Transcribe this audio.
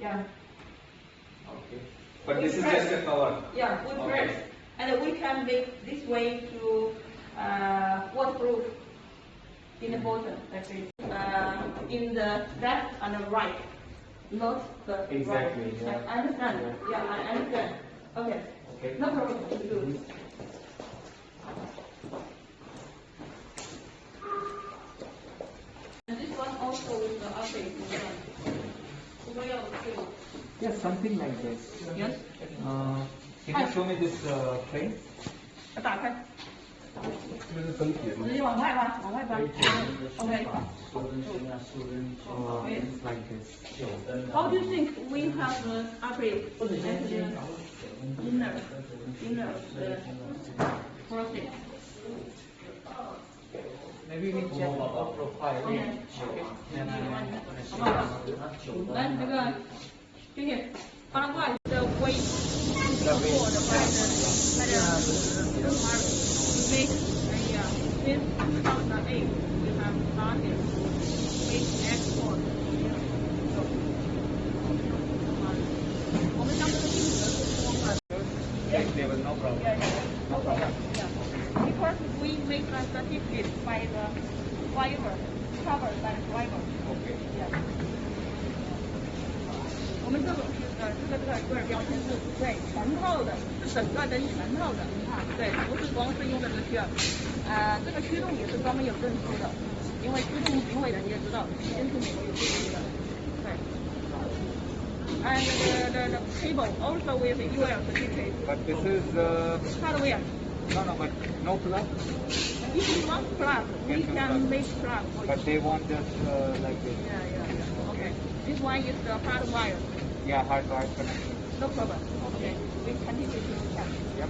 Yeah. Okay. But this is just a cover. Yeah, wood press. And we can make this way to waterproof in the bottom, like this. In the left and the right, not the Exactly. right. Yeah. I understand. Yeah, I understand. Okay. Okay. No problem. We do it. And this one also with the update. Yeah, something like this. Yes. Can you show me this frame? 打开。这是分解吗？直接往外吧，往外吧。OK。 It's like this. How do you think we have upgrade inner process? Maybe we check our profile. Okay. 好不好？来，这个谢谢。帮他挂的微做的快的make since 2008 we have started make export. 我们当时的性质是光的。Yes, there was no problem. No problem. Yeah. Because we make a certificate by the driver, covered by the driver. Okay. Yeah. 我们这个个人标签是对全套的，是整个灯全套的，对，不是光是用的这个圈，这个驱动也是专门有证书的，因为驱动评委人也知道，先去美国有证书的，对。And the cable also with UL certificate. But this is hardware. no, but no plug. If you want plug, we can make plug for you. But they want just like this. Yeah. Okay. This one is the hardwire. Yeah, hardwire connection. No problem. Okay. We continue to check. Yep.